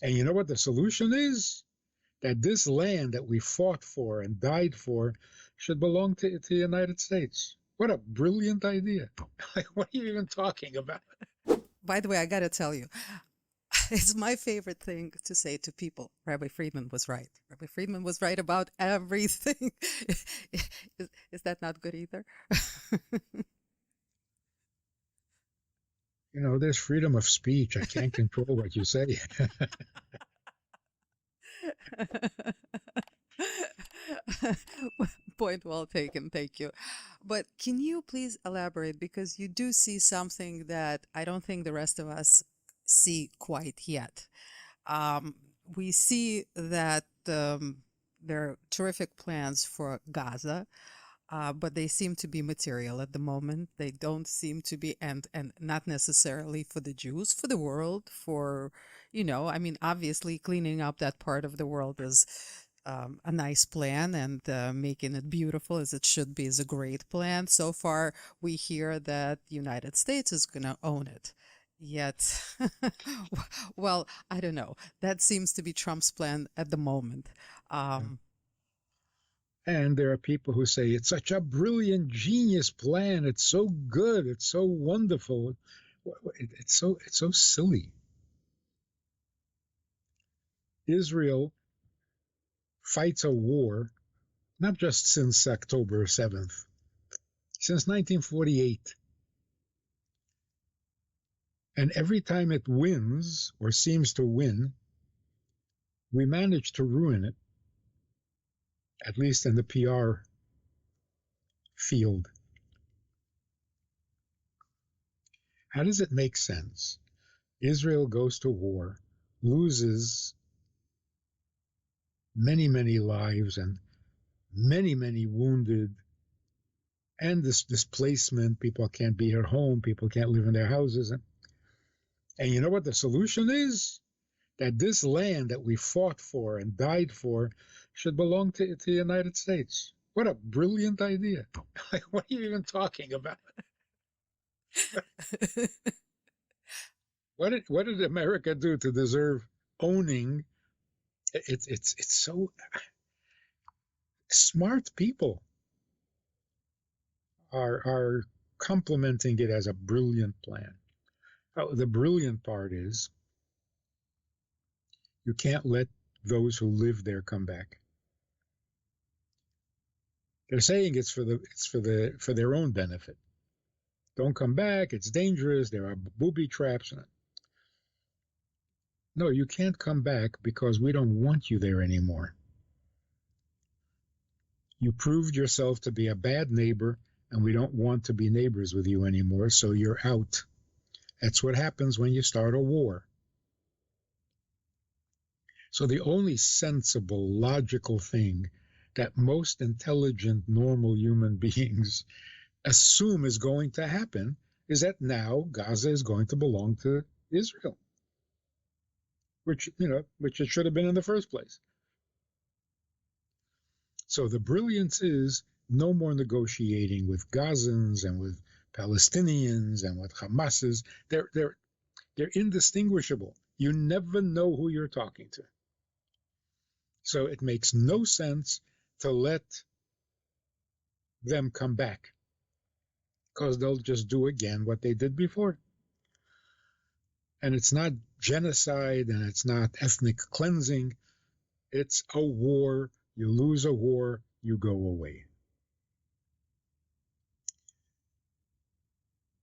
And you know what the solution is? That this land that we fought for and died for should belong to the United States. What a brilliant idea. Like, what are you even talking about? By the way, I got to tell you, it's my favorite thing to say to people. Rabbi Friedman was right. Rabbi Friedman was right about everything. Is that not good either? You know, there's freedom of speech. I can't control what you say. Point well taken. Thank you. But can you please elaborate? Because you do see something that I don't think the rest of us see quite yet. Um, we see that there are terrific plans for Gaza, but they seem to be material at the moment. They don't seem to be, and not necessarily for the Jews, for the world, for, I mean, obviously cleaning up that part of the world is a nice plan, and making it beautiful as it should be is a great plan. So far, we hear that the United States is going to own it. Yet, well, I don't know. That seems to be Trump's plan at the moment. Um, And there are people who say it's such a brilliant, genius plan. It's so good. It's so wonderful. It's so silly. Israel fights a war not just since October 7th, since 1948. And every time it wins or seems to win, we manage to ruin it, at least in the PR field. How does it make sense? Israel goes to war, loses many, many lives and many, many wounded, and this displacement. People can't be at home, people can't live in their houses. And you know what the solution is? That this land that we fought for and died for should belong to the United States. What a brilliant idea. Like, what are you even talking about? What did America do to deserve owning? It's so smart people are complimenting it as a brilliant plan. Oh, the brilliant part is you can't let those who live there come back. They're saying it's for their own benefit. Don't come back. It's dangerous. There are booby traps. No, you can't come back because we don't want you there anymore. You proved yourself to be a bad neighbor, and we don't want to be neighbors with you anymore, so you're out. That's what happens when you start a war. So the only sensible, logical thing that most intelligent, normal human beings assume is going to happen is that now Gaza is going to belong to Israel, which it should have been in the first place. So the brilliance is no more negotiating with Gazans and with Palestinians and with Hamases. They're indistinguishable. You never know who you're talking to. So it makes no sense to let them come back because they'll just do again what they did before. And it's not genocide and it's not ethnic cleansing. It's a war. You lose a war, you go away.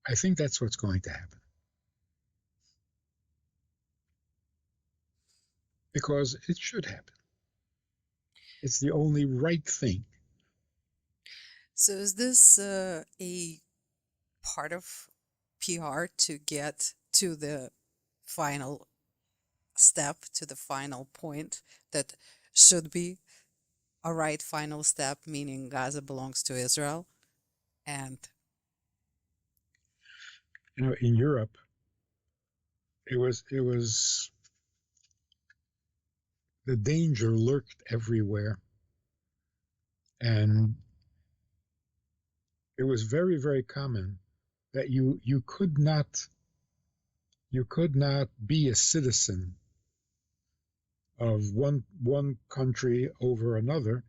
I think that's what's going to happen because it should happen. It's the only right thing. so is this a part of PR to get to the final step, to the final point that should be a right final step, meaning Gaza belongs to Israel? And In Europe, it was the danger lurked everywhere, and it was very, very common that you could not be a citizen of one country over another.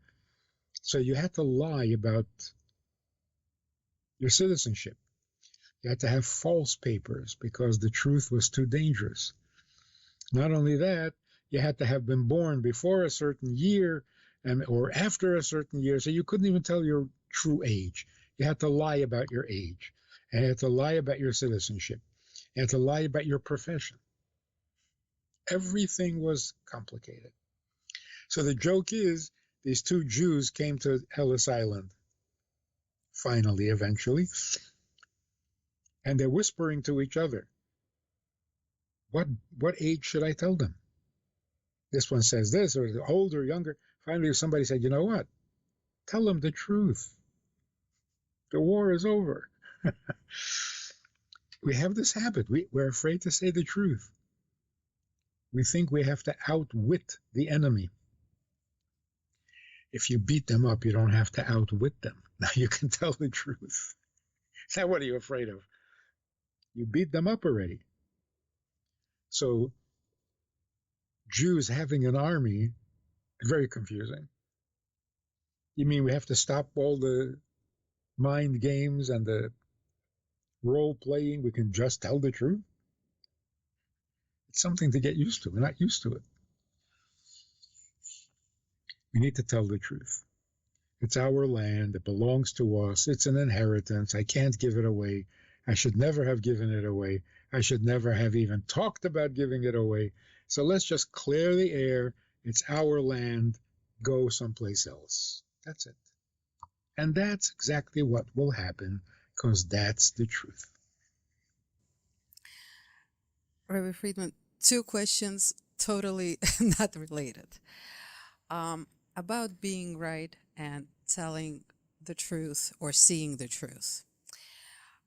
So you had to lie about your citizenship. You had to have false papers because the truth was too dangerous. Not only that, you had to have been born before a certain year and or after a certain year, so you couldn't even tell your true age. You had to lie about your age, and you had to lie about your citizenship. You had to lie about your profession. Everything was complicated. So the joke is, these two Jews came to Ellis Island, finally, eventually, and they're whispering to each other, what age should I tell them? This one says this, or older, younger. Finally, somebody said, you know what? Tell them the truth. The war is over. We have this habit. We're afraid to say the truth. We think we have to outwit the enemy. If you beat them up, you don't have to outwit them. Now you can tell the truth. Now, what are you afraid of? You beat them up already. So Jews having an army, very confusing. You mean we have to stop all the mind games and the role playing? We can just tell the truth? It's something to get used to. We're not used to it. We need to tell the truth. It's our land. It belongs to us. It's an inheritance. I can't give it away. I should never have given it away. I should never have even talked about giving it away. So let's just clear the air. It's our land. Go someplace else. That's it. And that's exactly what will happen because that's the truth. Rabbi Friedman, two questions totally not related. About being right and telling the truth or seeing the truth.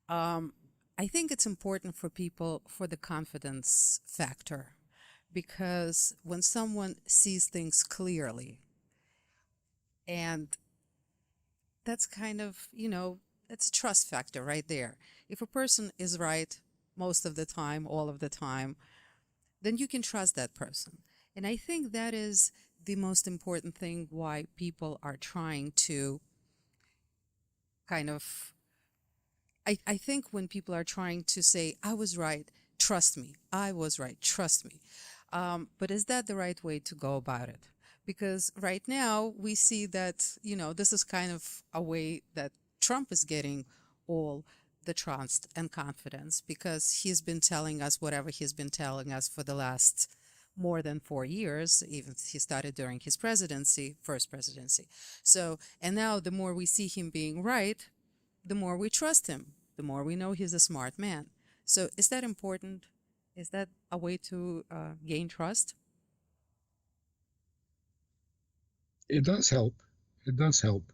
I think it's important for people for the confidence factor because when someone sees things clearly, and that's kind of, it's a trust factor right there. If a person is right most of the time, all of the time, then you can trust that person. And I think that is the most important thing why people are trying to kind of, I think when people are trying to say, I was right, trust me, I was right, trust me. But is that the right way to go about it? Because right now we see that, this is kind of a way that Trump is getting all the trust and confidence because he's been telling us whatever he's been telling us for the last more than 4 years. Even he started during his presidency, first presidency. So, and now the more we see him being right, the more we trust him, the more we know he's a smart man. So, is that important? Is that a way to gain trust? It does help. It does help.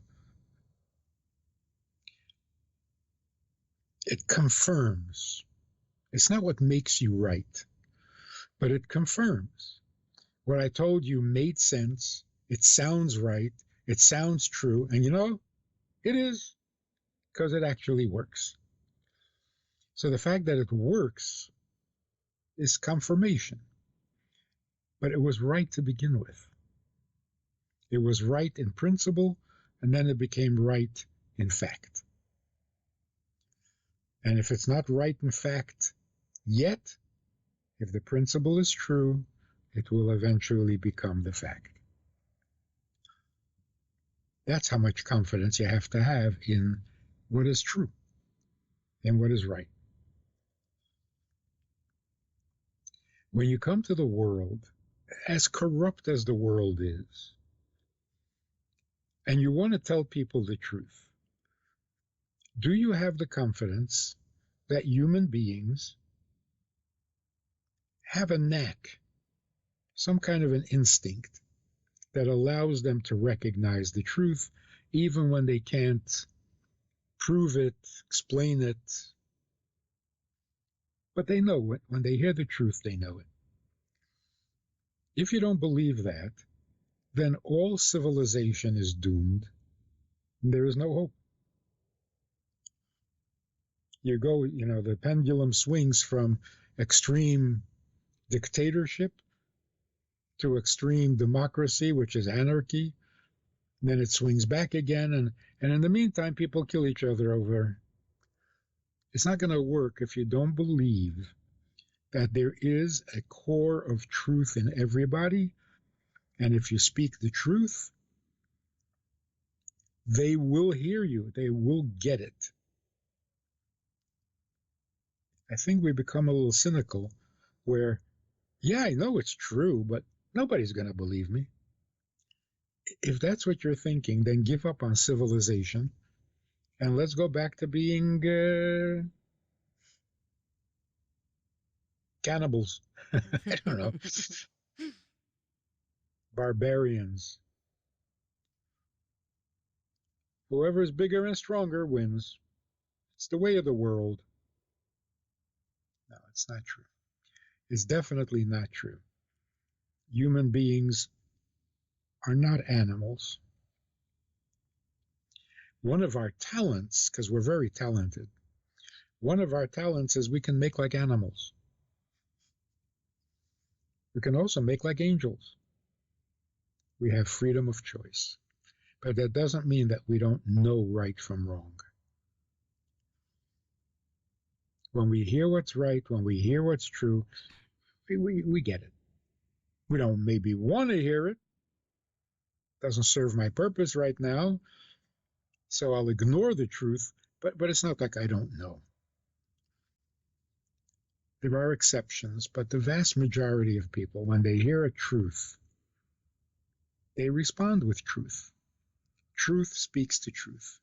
It confirms. It's not what makes you right, but it confirms. What I told you made sense. It sounds right. It sounds true. And it is because it actually works. So the fact that it works is confirmation. But it was right to begin with. It was right in principle, and then it became right in fact. And if it's not right in fact yet, if the principle is true, it will eventually become the fact. That's how much confidence you have to have in what is true and what is right. When you come to the world, as corrupt as the world is, and you want to tell people the truth, do you have the confidence that human beings have a knack, some kind of an instinct that allows them to recognize the truth even when they can't prove it, explain it, but they know it. When they hear the truth, they know it. If you don't believe that, then all civilization is doomed. There is no hope. The pendulum swings from extreme dictatorship to extreme democracy, which is anarchy. And then it swings back again. And in the meantime, people kill each other over. It's not going to work if you don't believe that there is a core of truth in everybody. And if you speak the truth, they will hear you. They will get it. I think we become a little cynical where, yeah, I know it's true, but nobody's going to believe me. If that's what you're thinking, then give up on civilization and let's go back to being cannibals. I don't know. Barbarians. Whoever is bigger and stronger wins. It's the way of the world. No, it's not true. It's definitely not true. Human beings are not animals. One of our talents, because we're very talented, one of our talents is we can make like animals. We can also make like angels. We have freedom of choice. But that doesn't mean that we don't know right from wrong. When we hear what's right, when we hear what's true, we get it. We don't maybe want to hear it. Doesn't serve my purpose right now, so I'll ignore the truth, but it's not like I don't know. There are exceptions, but the vast majority of people, when they hear a truth, they respond with truth. Truth speaks to truth.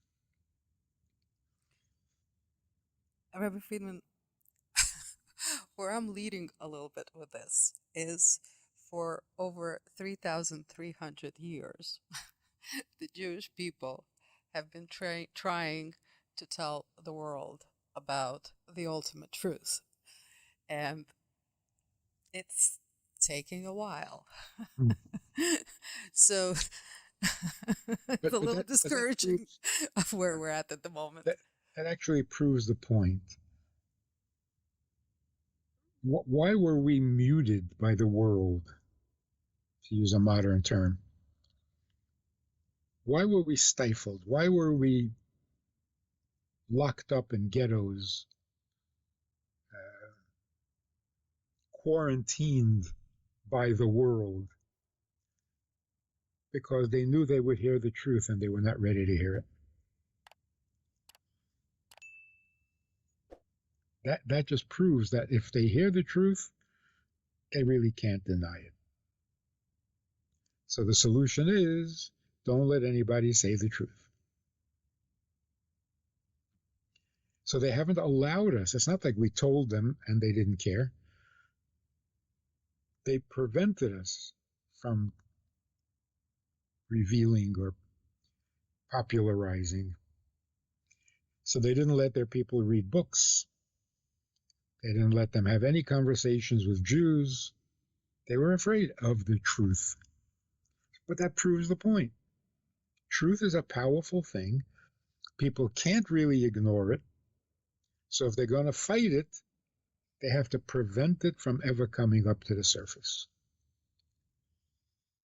Rabbi Friedman, where I'm leading a little bit with this is for over 3,300 years, the Jewish people have been trying to tell the world about the ultimate truth. And it's taking a while. Mm. So it's a little That discouraging proves, of where we're at the moment. that actually proves the point. Why were we muted by the world, to use a modern term? Why were we stifled? Why were we locked up in ghettos, quarantined by the world? Because they knew they would hear the truth and they were not ready to hear it. That just proves that if they hear the truth, they really can't deny it. So the solution is don't let anybody say the truth. So they haven't allowed us. It's not like we told them and they didn't care. They prevented us from revealing or popularizing. So they didn't let their people read books. They didn't let them have any conversations with Jews. They were afraid of the truth. But that proves the point. Truth is a powerful thing. People can't really ignore it. So if they're going to fight it, they have to prevent it from ever coming up to the surface.